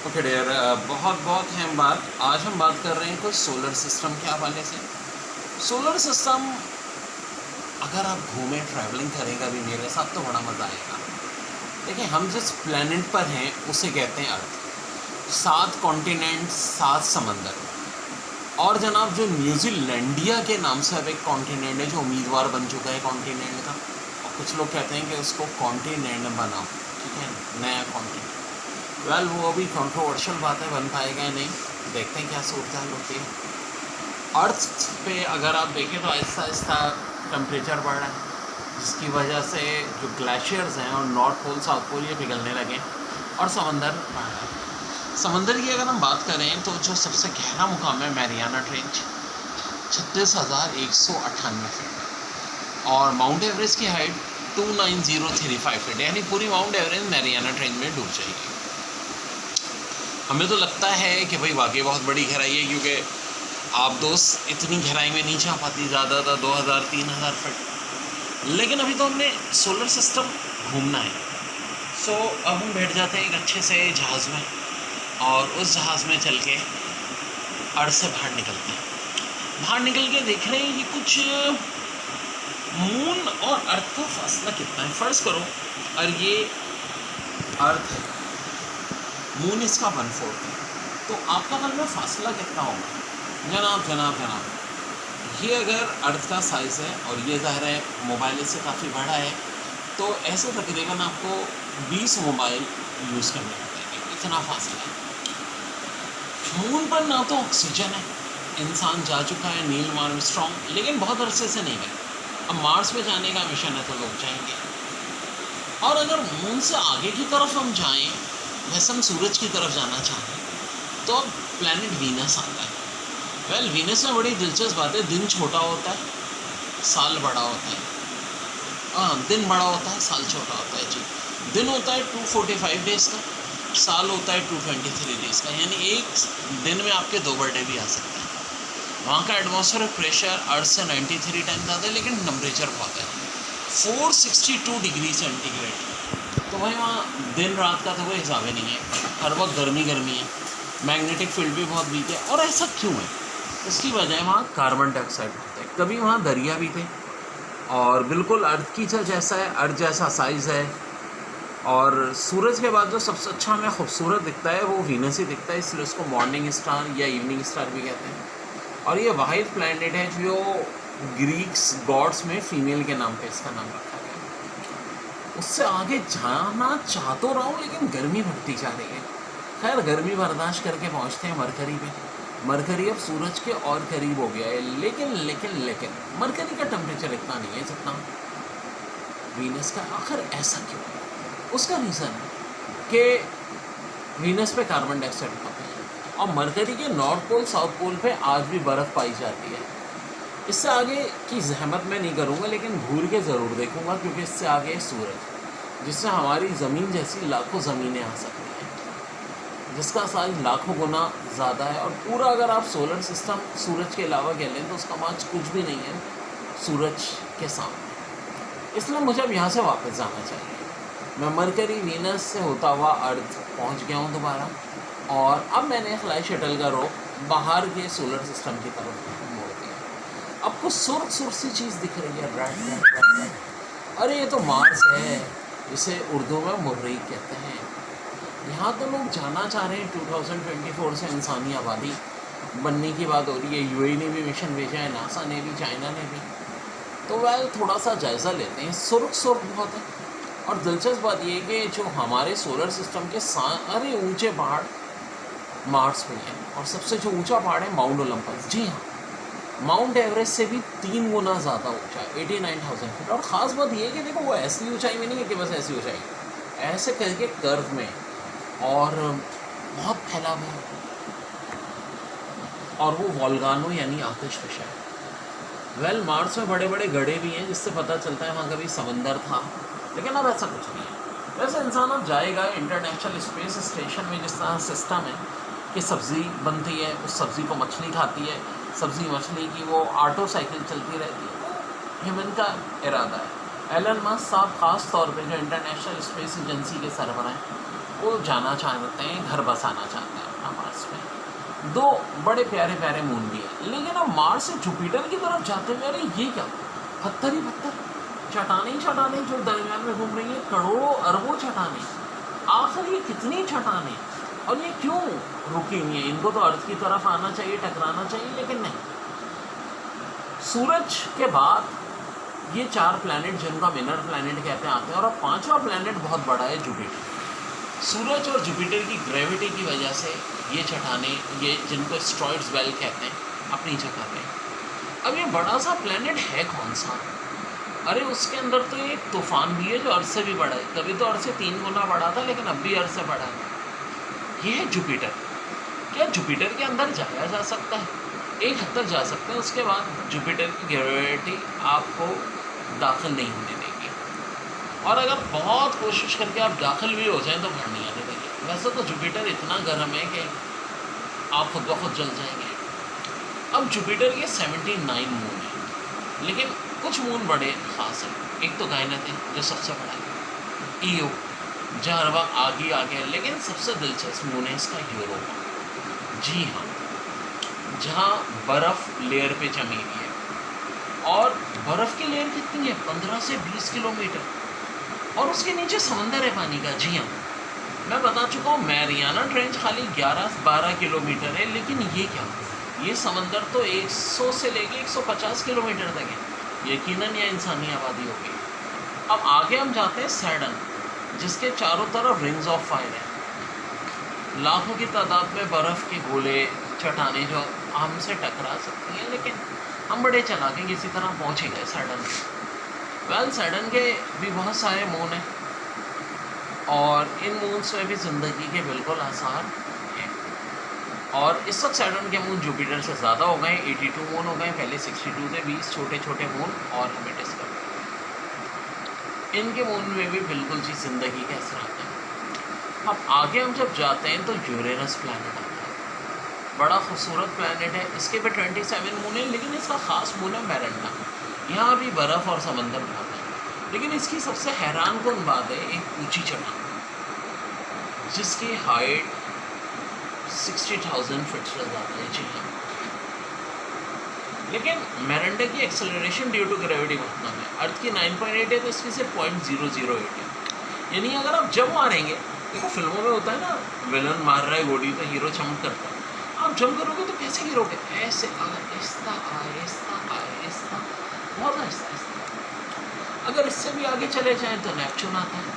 Okay dear, बहुत बहुत अहम बात। आज हम बात कर रहे हैं कुछ सोलर सिस्टम के हवाले से। सोलर सिस्टम, अगर आप घूमें ट्रैवलिंग करेगा भी मेरे साथ तो बड़ा मज़ा आएगा। देखिए, हम जिस प्लेनेट पर हैं उसे कहते हैं अर्थ। 7 कॉन्टिनेंट, 7 समंदर। और जनाब, जो न्यूजीलैंडिया के नाम से अब एक कॉन्टिनेंट है जो उम्मीदवार बन चुका है कॉन्टिनेंट का, और कुछ लोग कहते हैं कि उसको कॉन्टिनेंट बनाओ, ठीक है, नया कॉन्टिनेंट। वेल, वो अभी कंट्रोवर्शियल बात है, बन पाएगा या नहीं, देखते हैं क्या सूरत हाल होती है। अर्थ पे अगर आप देखें तो आहिस्ता आहिस्ता टेम्परेचर बढ़ रहा है, जिसकी वजह से जो ग्लेशियर्स हैं और नॉर्थ पोल साउथ पोल ये पिघलने लगे और समंदर बढ़ रहा है। समंदर की अगर हम बात करें तो जो सबसे गहरा मुकाम है मैरियाना ट्रेंच, 36,198 फीट, और माउंट एवरेस्ट की हाइट 29035 फीट, यानी पूरी माउंट एवरेस्ट मैरियाना ट्रेंच में डूब जाएगी। हमें तो लगता है कि भाई वाकई बहुत बड़ी गहराई है, क्योंकि आप दोस्त इतनी गहराई में नहीं जा पाती, ज़्यादा 2000-3000 फीट। लेकिन अभी तो हमने सोलर सिस्टम घूमना है, सो अब हम बैठ जाते हैं एक अच्छे से जहाज़ में, और उस जहाज़ में चल के अर्थ से बाहर निकलते हैं। बाहर निकल के देख रहे हैं कि कुछ मून और अर्थ का फासला कितना है। फ़र्ज़ करो और ये अर्थ है, मून इसका 1/4 है, तो आपका मन में फासला कितना होगा? जनाब, ये अगर अर्थ का साइज़ है और ये ज़ाहिर है मोबाइल इससे काफ़ी बड़ा है, तो ऐसे तकरीबन आपको 20 मोबाइल यूज़ करने पड़ेंगे, इतना फासला है। मून पर ना तो ऑक्सीजन है, इंसान जा चुका है नील आर्मस्ट्रॉन्ग, लेकिन बहुत अरसे से नहीं गए। अब मार्स पे जाने का मिशन है तो लोग जाएंगे। और अगर मून से आगे की तरफ हम जाएं, वैसे हम सूरज की तरफ जाना चाहें, तो अब प्लैनेट वीनस आता है। वेल, वीनस में बड़ी दिलचस्प बात है, दिन छोटा होता है, साल बड़ा होता है। दिन बड़ा होता है, साल छोटा होता है जी। दिन होता है 245 डेज़ का, साल होता है 223 डेज़ का, यानी एक दिन में आपके 2 बर्थडे भी आ सकते हैं। वहाँ का एटमॉस्फेरिक प्रेशर अर्थ से 93 टाइम ज़्यादा है, लेकिन टेम्परेचर बहुत है, 462 डिग्री सेंटीग्रेड। तो भाई वहाँ दिन रात का तो कोई हिसाब ही नहीं है, हर वक्त गर्मी है, मैग्नेटिक फील्ड भी बहुत वीक है। और ऐसा क्यों है? इसकी वजह वहाँ कार्बन डाइऑक्साइड होता है। कभी वहाँ दरिया भी थे, और बिल्कुल अर्थ की जैसा है, अर्थ जैसा साइज़ है। और सूरज के बाद जो सबसे अच्छा हमें खूबसूरत दिखता है वो वीनस ही दिखता है, इसलिए उसको मॉर्निंग स्टार या इवनिंग स्टार भी कहते हैं। और ये वाहिद प्लैनेट है जो ग्रीक्स गॉड्स में फीमेल के नाम पे इसका नाम रखा गया। उससे आगे जाना चाह तो रहा हूँ, लेकिन गर्मी बढ़ती जा रही है। खैर, गर्मी बर्दाश्त करके पहुँचते हैं मरकरी पे। मरकरी अब सूरज के और करीब हो गया है, लेकिन मरकरी का टेम्परेचर इतना नहीं है जितना वीनस का। आखिर ऐसा क्यों है? उसका रीज़न है कि वीनस पे कार्बन डाइऑक्साइड होता है, और मरकरी के नॉर्थ पोल साउथ पोल पे आज भी बर्फ़ पाई जाती है। इससे आगे की जहमत मैं नहीं करूँगा, लेकिन घूर के ज़रूर देखूँगा, क्योंकि इससे आगे है सूरज, जिससे हमारी ज़मीन जैसी लाखों ज़मीनें आ सकती हैं, जिसका साइज लाखों गुना ज़्यादा है। और पूरा अगर आप सोलर सिस्टम सूरज के अलावा कह लें तो उसका मार्च कुछ भी नहीं है सूरज के सामने। इसलिए मुझे अब यहाँ से वापस जाना चाहिए। मैं मरकरी वीनस से होता हुआ अर्थ पहुँच गया हूँ दोबारा, और अब मैंने फ्लाई शटल का रुख बाहर के सोलर सिस्टम की तरफ मोड़ दिया। अब कुछ सुर्ख सी चीज़ दिख रही है, रेड। अरे ये तो मार्स है, इसे उर्दू में मुर्रीख कहते हैं। यहाँ तो लोग जाना चाह रहे हैं, 2024 से इंसानी आबादी बनने की बात हो रही है। यूएई ने भी मिशन भेजा है, नासा ने भी, चाइना ने भी। तो वह थोड़ा सा जायज़ा लेते हैं। सुर्ख बहुत है। और दिलचस्प बात यह है कि जो हमारे सोलर सिस्टम के सारे ऊंचे पहाड़ मार्स में हैं, और सबसे जो ऊंचा पहाड़ है माउंट ओलंपस। जी हाँ, माउंट एवरेस्ट से भी 3 गुना ज़्यादा ऊंचा है, 89,000 फीट। और ख़ास बात यह है कि देखो, वो ऐसी ऊंचाई में नहीं है कि बस ऐसी ऊंचाई, ऐसे करके कर्व में, और बहुत फैला हुआ है। और वो वोल्कानो यानी आतिशफशा है। वेल, मार्स में बड़े बड़े गड्ढे भी हैं, जिससे पता चलता है वहाँ कभी समंदर था, लेकिन अब ऐसा कुछ नहीं है। वैसे इंसान अब जाएगा इंटरनेशनल स्पेस स्टेशन में, जिस तरह सिस्टम है कि सब्ज़ी बनती है, उस सब्ज़ी को मछली खाती है, सब्ज़ी मछली की वो ऑटो साइकिल चलती रहती है। ह्यूमन का इरादा है। एलन मस्क साहब ख़ास तौर पे जो इंटरनेशनल स्पेस एजेंसी के सरबराह हैं, वो जाना चाहते हैं, घर बसाना चाहते हैं अपना मार्स में। दो बड़े प्यारे प्यारे मून भी हैं, लेकिन अब मार्स से जुपिटर की तरफ जाते हुए अरे ये क्या, पत्थर ही पत्थर, चट्टानें ही चट्टानें जो दरमियान में घूम रही हैं, करोड़ों अरबों चट्टानें। आखिर ये कितनी चट्टानें, और ये क्यों रुकी हुई हैं? इनको तो अर्थ की तरफ आना चाहिए, टकराना चाहिए, लेकिन नहीं। सूरज के बाद ये 4 प्लैनेट जिनका मिनर प्लैनेट कहते हैं आते हैं, और अब 5वां प्लैनेट बहुत बड़ा है, जुपिटर। सूरज और जुपिटर की ग्रेविटी की वजह से ये चट्टानें, ये जिनको एस्टेरॉइड्स बेल्ट कहते हैं, अपनी जगह पे। अब ये बड़ा सा प्लैनेट है कौन सा? अरे उसके अंदर तो एक तूफान भी है जो अर्थ से भी बड़ा है, तभी तो अर्थ से 3 गुना बड़ा था, लेकिन अब भी अर्थ से बड़ा है। ये है जुपिटर। क्या जुपिटर के अंदर जाया जा सकता है? एक हद तक जा सकते हैं, उसके बाद जुपिटर की ग्रेविटी आपको दाखिल नहीं होने देगी, और अगर बहुत कोशिश करके आप दाखिल भी हो जाएं तो घर नहीं आने देगी। वैसे तो जुपिटर इतना गर्म है कि आप खुद ब खुद जल जाएंगे। अब जुपिटर के 79 मून हैं, लेकिन कुछ मून बड़े ख़ास हैं। एक तो गायनत है जो सबसे बड़ा है, ईओ, जहाँ हर वक्त आगे आगे है, लेकिन सबसे दिलचस्प मून है इसका यूरोपा। जी हाँ, जहाँ बर्फ़ लेयर पे जमी हुई है, और बर्फ़ की लेयर कितनी है? 15 से 20 किलोमीटर, और उसके नीचे समंदर है पानी का। जी हाँ, मैं बता चुका हूँ, मैरियाना ट्रेंच खाली 11-12 किलोमीटर है, लेकिन ये क्या, ये समंदर तो 100 से लेके 150 किलोमीटर तक है। यकीनन यह इंसानी आबादी होगी। अब आगे हम जाते हैं सैटर्न, जिसके चारों तरफ रिंग्स ऑफ फायर है। लाखों की तादाद में बर्फ़ के गोले, चट्टानें जो हमसे टकरा सकती हैं, लेकिन हम बड़े चलाके किसी तरह पहुँच ही गए सैटर्न में। वेल, सैटर्न के भी बहुत सारे मून हैं, और इन मून्स में भी ज़िंदगी के बिल्कुल आसार हैं। और इस वक्त सैटर्न के मून जुपिटर से ज़्यादा हो गए, 82 मून हो गए, पहले 62 थे। 20 छोटे छोटे मून और हमें डिस्कवर। इनके मून में भी बिल्कुल जी ज़िंदगी के असरात हैं। अब आगे हम जब जाते हैं तो यूरेनस प्लैनेट आता है। बड़ा खूबसूरत प्लैनेट है, इसके पे 27 मून है, लेकिन इसका ख़ास मून है मैरेंडा। यहाँ भी बर्फ़ और समंदर बहुत है, लेकिन इसकी सबसे हैरान कुन बात है एक ऊंची चट्टान, जिसकी हाइट 60,000 फीट से ज़्यादा है। जी हाँ, लेकिन मैरेंडा की एक्सेलरेशन ड्यू टू ग्रेविटी बहुत कम है। अर्थ की 9.8 है, तो इसकी सिर्फ 0.008 है। यानी अगर आप जंप मारेंगे, देखो फिल्मों में होता है ना, विलन मार रहा है गोली तो हीरो जंप करता है, आप जंप करोगे तो कैसे गिरोगे? ऐसे आहिस्ता आहिस्ता आहिस्ता, बहुत आहिस्ता आहिस्ता। अगर इससे भी आगे चले जाएं तो नेपच्यून आता है,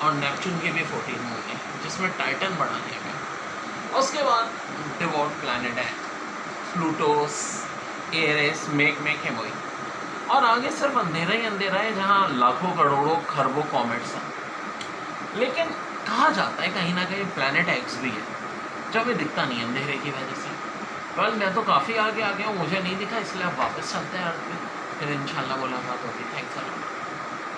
और नेपच्यून के भी 14 मून है, जिसमें टाइटन बड़ा है। उसके बाद डिवॉर्फ प्लैनेट है, प्लूटोस, एरेस, मेक हेमोई, और आगे सिर्फ अंधेरा ही अंधेरा है, जहाँ लाखों करोड़ों खरबों कॉमेट्स हैं। लेकिन कहा जाता है कहीं ना कहीं प्लैनेट एक्स भी है, जो हमें दिखता नहीं है अंधेरे की वजह से। वेल, मैं तो काफ़ी आगे आ गया हूँ, मुझे नहीं दिखा, इसलिए अब वापस चलते हैं अर्थ में, फिर इंशाल्लाह मुलाकात होगी। Thanks a lot.